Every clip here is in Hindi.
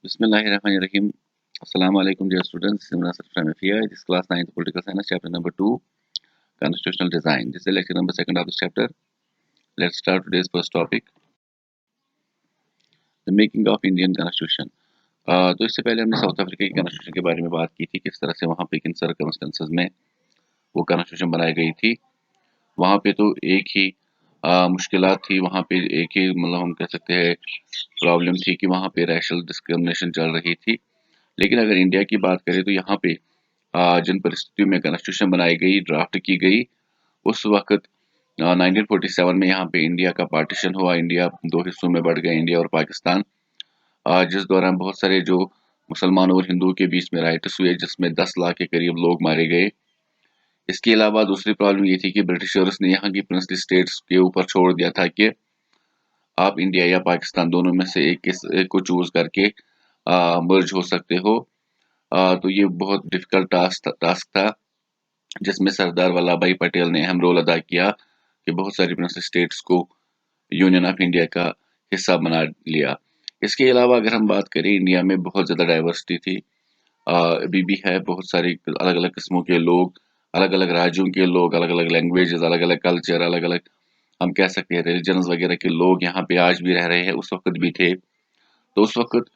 Bismillahirrahmanirrahim. Assalamu alaikum, dear students. Simran Sarfram here. This is class 9th Political Science, chapter number 2, Constitutional Design. This is lecture number 2 of this chapter. Let's start today's first topic, the making of Indian Constitution. तो इससे पहले हमने साउथ अफ्रीका की कॉन्स्टिट्यूशन के बारे में बात की थी, किस तरह से वहाँ पे किन सर्कमस्टेंसेस में वो कॉन्स्टिट्यूशन बनाई गई थी। वहाँ पे तो एक ही मुश्किलात थी, वहाँ पे एक ही मतलब हम कह सकते हैं प्रॉब्लम थी कि वहाँ पे रैशल डिस्क्रिमिनेशन चल रही थी। लेकिन अगर इंडिया की बात करें तो यहाँ पे जिन परिस्थितियों में कॉन्स्टिट्यूशन बनाई गई, ड्राफ्ट की गई, उस वक्त 1947 में यहाँ पे इंडिया का पार्टीशन हुआ। इंडिया दो हिस्सों में बढ़ गया, इंडिया और पाकिस्तान, जिस दौरान बहुत सारे जो मुसलमानों और हिंदुओं के बीच में राइट्स हुए, जिसमें 10 लाख के करीब लोग मारे गए। इसके अलावा दूसरी प्रॉब्लम ये थी कि ब्रिटिशर्स ने यहाँ की प्रिंसली स्टेट्स के ऊपर छोड़ दिया था कि आप इंडिया या पाकिस्तान दोनों में से एक को चूज करके मर्ज हो सकते हो। तो ये बहुत डिफिकल्ट टास्क था, जिसमें सरदार वल्लभ भाई पटेल ने अहम रोल अदा किया कि बहुत सारी प्रिंसली स्टेट्स को यूनियन ऑफ इंडिया का हिस्सा बना लिया। इसके अलावा अगर हम बात करें, इंडिया में बहुत ज़्यादा डाइवर्सिटी थी, अभी भी है। बहुत सारी अलग अलग किस्मों के लोग, अलग अलग राज्यों के लोग, अलग अलग लैंग्वेजेस, अलग अलग कल्चर, अलग अलग हम कह सकते हैं रिलीजन्स वगैरह के लोग यहाँ पे आज भी रह रहे हैं, उस वक्त भी थे। तो उस वक्त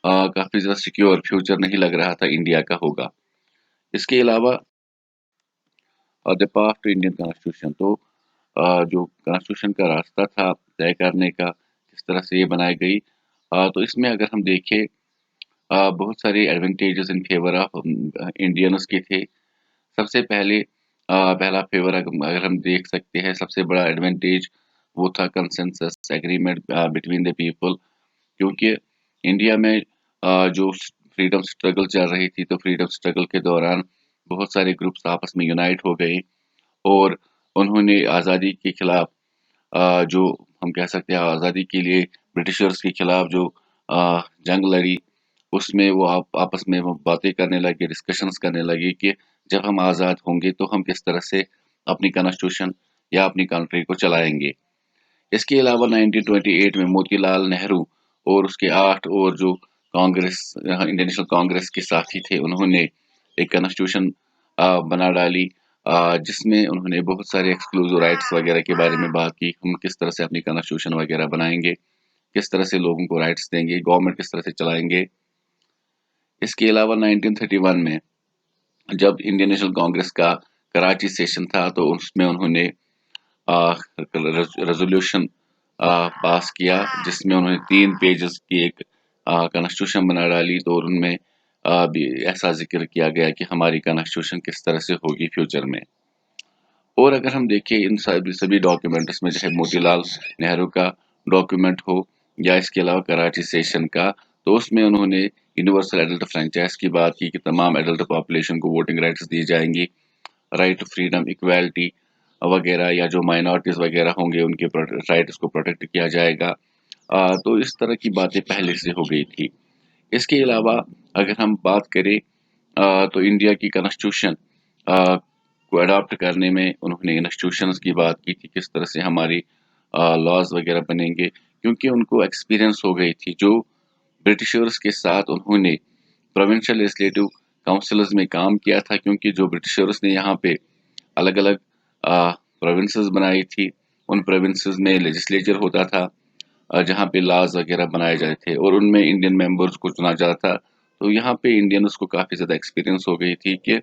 काफ़ी ज़्यादा सिक्योर फ्यूचर नहीं लग रहा था इंडिया का होगा। इसके अलावा the path to Indian constitution, तो जो कॉन्स्टिट्यूशन का रास्ता था तय करने का, किस तरह से ये बनाई गई, तो इसमें अगर हम देखें बहुत सारे advantages in favour of Indians के थे। सबसे पहले पहला फेवर अगर हम देख सकते हैं, सबसे बड़ा एडवांटेज वो था consensus agreement between the people. क्योंकि इंडिया में जो फ्रीडम स्ट्रगल चल रही थी, तो फ्रीडम स्ट्रगल के दौरान बहुत सारे ग्रुप्स आपस में यूनाइट हो गए और उन्होंने आज़ादी के खिलाफ जो हम कह सकते हैं आज़ादी के लिए ब्रिटिशर्स के खिलाफ जो जंग लड़ी, उसमें वो आपस में वो बातें करने लगे, डिस्कशंस करने लगे कि जब हम आज़ाद होंगे तो हम किस तरह से अपनी कॉन्स्टिट्यूशन या अपनी कंट्री को चलाएंगे। इसके अलावा 1928 में मोतीलाल नेहरू और उसके 8 और जो कांग्रेस इंडियन नेशनल कांग्रेस के साथी थे, उन्होंने एक कॉन्स्टिट्यूशन बना डाली, जिसमें उन्होंने बहुत सारे एक्सक्लूसिव राइट्स वगैरह के बारे में बात की। हम किस तरह से अपनी कॉन्स्टिट्यूशन वगैरह बनाएंगे, किस तरह से लोगों को राइट्स देंगे, गवर्नमेंट किस तरह से चलाएंगे। इसके अलावा 1931 में जब इंडियन नेशनल कांग्रेस का कराची सेशन था, तो उसमें उन्होंने रेजोल्यूशन पास किया, जिसमें उन्होंने 3 पेजेस की एक कॉन्स्टिट्यूशन बना डाली। तो उनमें भी ऐसा जिक्र किया गया कि हमारी कॉन्स्टिट्यूशन किस तरह से होगी फ्यूचर में। और अगर हम देखें इन सभी डॉक्यूमेंट्स में, चाहे मोतीलाल नेहरू का डॉक्यूमेंट हो या इसके अलावा कराची सेशन का, तो उसमें उन्होंने यूनिवर्सल एडल्ट फ्रेंचाइज की बात की कि तमाम एडल्ट पॉपुलेशन को वोटिंग राइट्स दी जाएंगी, राइट टू फ्रीडम, इक्वालिटी वगैरह, या जो माइनॉरिटीज़ वगैरह होंगे उनके राइट्स को प्रोटेक्ट किया जाएगा। तो इस तरह की बातें पहले से हो गई थी। इसके अलावा अगर हम बात करें तो इंडिया की कॉन्स्टिट्यूशन को अडॉप्ट करने में उन्होंने इंस्टीट्यूशंस की बात की थी, किस तरह से हमारी लॉज वगैरह बनेंगे, क्योंकि उनको एक्सपीरियंस हो गई थी जो ब्रिटिशर्स के साथ उन्होंने प्रोविंशियल लेजिस्लेटिव काउंसिल्स में काम किया था। क्योंकि जो ब्रिटिशर्स ने यहाँ पे अलग अलग प्रोविंसेस बनाई थी, उन प्रोविंसेस में लेजिस्लेचर होता था, जहाँ पे लॉज वगैरह बनाए जाते थे और उनमें इंडियन मेंबर्स को चुना जाता था। तो यहाँ पे इंडियंस को काफ़ी ज़्यादा एक्सपीरियंस हो गई थी कि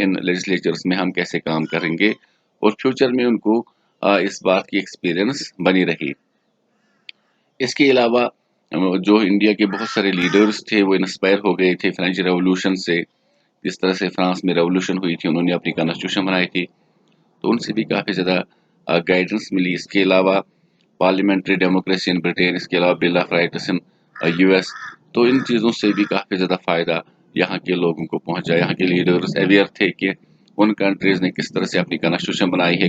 इन लेजिस्लेचर्स में हम कैसे काम करेंगे, और फ्यूचर में उनको इस बात की एक्सपीरियंस बनी रही। इसके अलावा जो इंडिया के बहुत सारे लीडर्स थे वो इंस्पायर हो गए थे फ्रेंच रेवोल्यूशन से। जिस तरह से फ्रांस में रेवोल्यूशन हुई थी, उन्होंने अपनी कॉन्स्टिट्यूशन बनाई थी, तो उनसे भी काफ़ी ज़्यादा गाइडेंस मिली। इसके अलावा पार्लियामेंट्री डेमोक्रेसी इन ब्रिटेन, इसके अलावा bill of rights in US, तो इन चीज़ों से भी काफ़ी ज़्यादा फ़ायदा यहाँ के लोगों को पहुँचा। यहाँ के लीडर्स अवेयर थे कि उन कंट्रीज़ ने किस तरह से अपनी कॉन्स्टिट्यूशन बनाई है,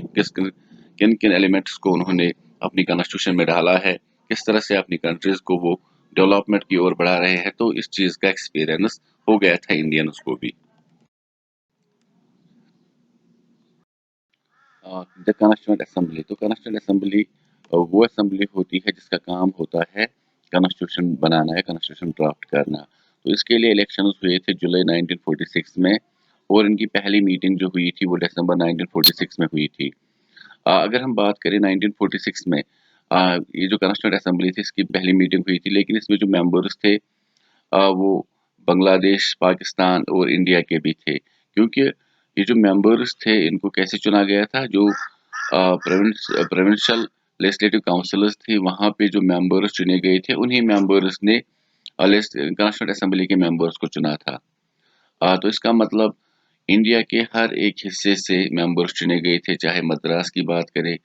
किन किन एलिमेंट्स को उन्होंने अपनी कॉन्स्टिट्यूशन में डाला है, किस तरह से अपनी कंट्रीज़ को वो डेवलपमेंट की ओर बढ़ा रहे हैं। तो इस चीज़ का एक्सपीरियंस हो गया था इंडियंस को भी। द कॉन्स्टिट्यूएंट असेंबली, तो कॉन्स्टिट्यूएंट असेंबली वो असेंबली होती है जिसका काम होता है कॉन्स्टिट्यूशन बनाना है, कॉन्स्टिट्यूशन ड्राफ्ट करना। तो इसके लिए इलेक्शंस हुए थे जुलाई 1946 में, और इनकी पहली मीटिंग जो हुई थी वो दिसंबर 1946 में हुई थी। अगर हम बात करें 1946 में, ये जो कॉन्स्टिट्यूंट असेंबली थी इसकी पहली मीटिंग हुई थी, लेकिन इसमें जो मेंबर्स थे वो बांग्लादेश, पाकिस्तान और इंडिया के भी थे। क्योंकि ये जो मेंबर्स थे इनको कैसे चुना गया था, जो प्रोविंशियल लेजिस्लेटिव काउंसिल्स थी वहाँ पे जो मेंबर्स चुने गए थे उन्हीं मेंबर्स ने कॉन्स्टिट्यूंट असेंबली के मेंबर्स को चुना था। तो इसका मतलब इंडिया के हर एक हिस्से से मेंबर्स चुने गए थे, चाहे मद्रास की बात करें,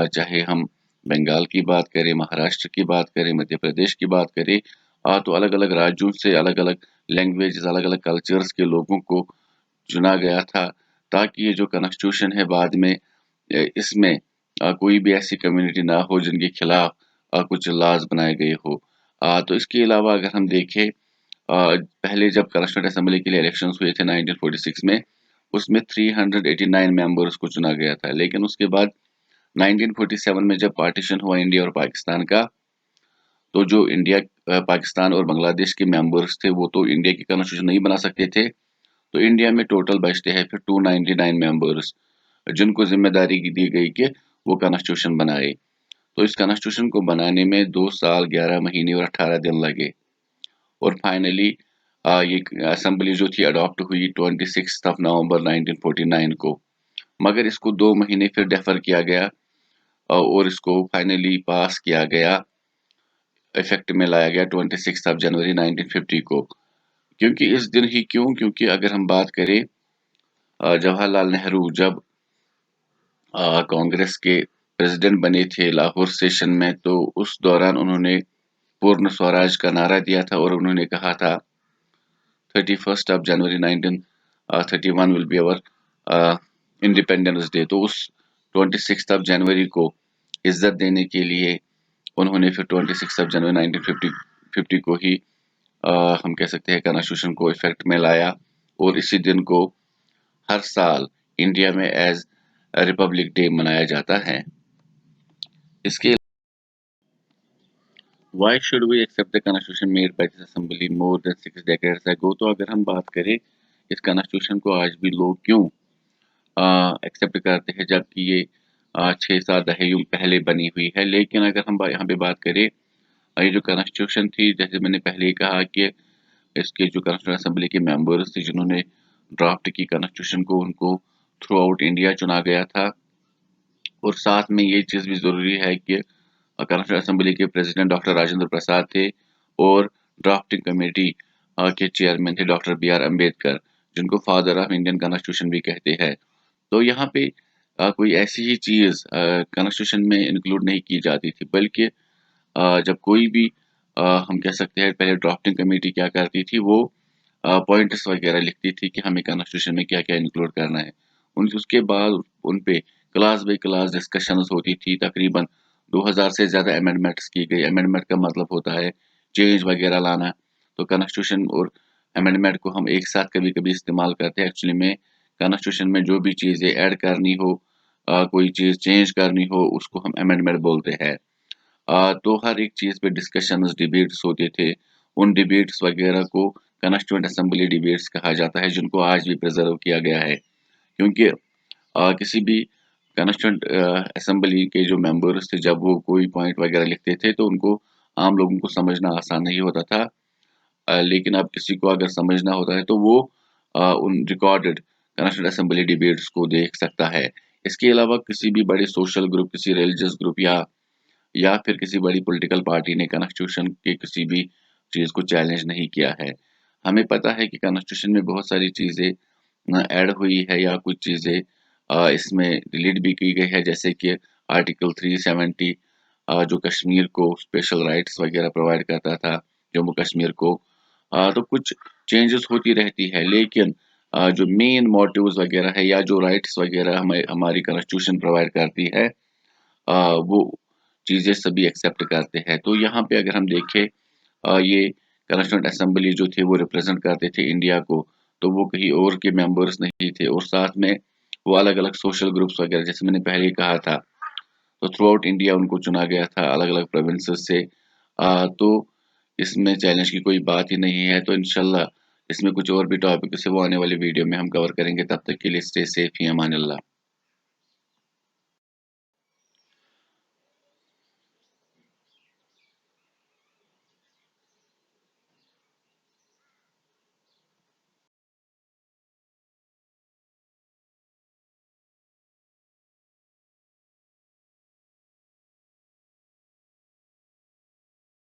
चाहे हम बंगाल की बात करें, महाराष्ट्र की बात करें, मध्य प्रदेश की बात करें, तो अलग-अलग राज्यों से अलग-अलग लैंग्वेजेस, अलग-अलग कल्चर्स के लोगों को चुना गया था, ताकि ये जो कॉन्स्टिट्यूशन है बाद में इसमें कोई भी ऐसी कम्युनिटी ना हो जिनके खिलाफ कुछ लॉज बनाए गए हो। तो इसके अलावा अगर हम देखें, पहले जब कॉन्स्टिट्यूंट असेंबली के लिए इलेक्शंस हुए थे 1946 में, उसमें 389 मेंबर्स को चुना गया था, लेकिन उसके बाद 1947 में जब पार्टीशन हुआ इंडिया और पाकिस्तान का, तो जो इंडिया, पाकिस्तान और बांग्लादेश के मेंबर्स थे वो तो इंडिया की कॉन्स्टिट्यूशन नहीं बना सकते थे, तो इंडिया में टोटल बचते हैं फिर 299 मेंबर्स, जिनको जिम्मेदारी दी गई कि वो कॉन्स्टिट्यूशन बनाए। तो इस कॉन्स्टिट्यूशन को बनाने में 2 साल 11 महीने और 18 दिन लगे, और फाइनली ये असेंबली जो थी अडॉप्ट हुई 26 ऑफ नवंबर 1949 को। मगर इसको 2 महीने फिर डेफर किया गया, और इसको फाइनली पास किया गया, इफेक्ट में लाया गया 26 ऑफ जनवरी 1950 को। क्योंकि इस दिन ही क्यों? क्योंकि अगर हम बात करें, जवाहरलाल नेहरू जब कांग्रेस के प्रेसिडेंट बने थे लाहौर सेशन में, तो उस दौरान उन्होंने पूर्ण स्वराज का नारा दिया था और उन्होंने कहा था 31 of January 1931 will be our independence day. तो उस 26 ऑफ जनवरी को इज्जत देने के लिए उन्होंने फिर 26 ऑफ जनवरी 1950 को ही हम कह सकते हैं कॉन्स्टिट्यूशन को इफेक्ट में लाया, और इसी दिन को हर साल इंडिया में एज रिपब्लिक डे मनाया जाता है। इसके Why should we accept the constitution made by this assembly more than 6 decades ago? तो अगर हम बात करें इस कॉन्स्टिट्यूशन को आज भी लोग क्यों एक्सेप्ट करते हैं, जबकि ये 6-7 दहाइयों पहले बनी हुई है। लेकिन अगर हम यहाँ पे बात करें, ये जो कॉन्स्टिट्यूशन थी, जैसे मैंने पहले ही कहा कि इसके जो कॉन्स्टिट्यूंट असेंबली के मेंबर्स थे जिन्होंने ड्राफ्ट की कॉन्स्टिट्यूशन को, उनको थ्रू आउट इंडिया चुना गया था। और साथ में ये चीज़ भी ज़रूरी है कि कॉन्स्टिट्यूंट असेंबली के प्रेसिडेंट डॉक्टर राजेंद्र प्रसाद थे, और ड्राफ्टिंग कमेटी के चेयरमैन थे डॉक्टर बी आर अम्बेडकर, जिनको फादर ऑफ इंडियन कॉन्स्टिट्यूशन भी कहते हैं। तो यहाँ पे कोई ऐसी ही चीज़ कॉन्स्टिट्यूशन में इंक्लूड नहीं की जाती थी, बल्कि जब कोई भी हम कह सकते हैं पहले ड्राफ्टिंग कमेटी क्या करती थी, वो पॉइंट्स वगैरह लिखती थी कि हमें कॉन्स्टिट्यूशन में क्या-क्या इंक्लूड करना है। उसके बाद उन पे क्लास बाय क्लास डिस्कशंस होती थी। तकरीबन 2000 से ज़्यादा अमेंडमेंट्स की गई। अमेंडमेंट का मतलब होता है चेंज वगैरह लाना। तो कॉन्स्टिट्यूशन और अमेंडमेंट को हम एक साथ कभी-कभी इस्तेमाल करते हैं। एक्चुअली में कॉन्स्टिट्यूशन में जो भी चीज़ें ऐड करनी हो, कोई चीज़ चेंज करनी हो, उसको हम अमेंडमेंट बोलते हैं। तो हर एक चीज़ पे डिस्कशंस, डिबेट्स होते थे। उन डिबेट्स वगैरह को कॉन्स्टिट्यूएंट असेंबली डिबेट्स कहा जाता है, जिनको आज भी प्रिजर्व किया गया है। क्योंकि किसी भी कॉन्स्टिट्यूएंट असेंबली के जो मेंबर्स थे, जब वो कोई पॉइंट वगैरह लिखते थे, तो उनको आम लोगों को समझना आसान नहीं होता था। लेकिन अब किसी को अगर समझना होता है, तो वो उन रिकॉर्डेड कॉन्स्टिट्यूएंट असेंबली डिबेट्स को देख सकता है। इसके अलावा किसी भी बड़े सोशल ग्रुप, किसी रिलीजियस ग्रुप या फिर किसी बड़ी पॉलिटिकल पार्टी ने कॉन्स्टिट्यूशन के किसी भी चीज़ को चैलेंज नहीं किया है। हमें पता है कि कॉन्स्टिट्यूशन में बहुत सारी चीज़ें ऐड हुई है, या कुछ चीज़ें इसमें डिलीट भी की गई है, जैसे कि आर्टिकल 370 जो कश्मीर को स्पेशल राइट्स वगैरह प्रोवाइड करता था, जम्मू कश्मीर को। तो कुछ चेंजेस होती रहती है, लेकिन जो मेन मोटिव्स वगैरह है, या जो राइट्स वगैरह हमारी कॉन्स्टिट्यूशन प्रोवाइड करती है, वो चीज़ें सभी एक्सेप्ट करते हैं। तो यहाँ पे अगर हम देखें, ये कॉन्स्टिट्यूएंट असेंबली जो थे वो रिप्रेजेंट करते थे इंडिया को, तो वो कहीं और के मेंबर्स नहीं थे, और साथ में वो अलग-अलग सोशल ग्रुप्स वगैरह, जैसे मैंने पहले ही कहा था, तो थ्रू आउट इंडिया उनको चुना गया था अलग-अलग प्रोविंसेस से। तो इसमें चैलेंज की कोई बात ही नहीं है। तो इंशाल्लाह इसमें कुछ और भी टॉपिक्स है वो आने वाली वीडियो में हम कवर करेंगे। तब तक के लिए स्टे सेफ, ही अमान अल्लाह।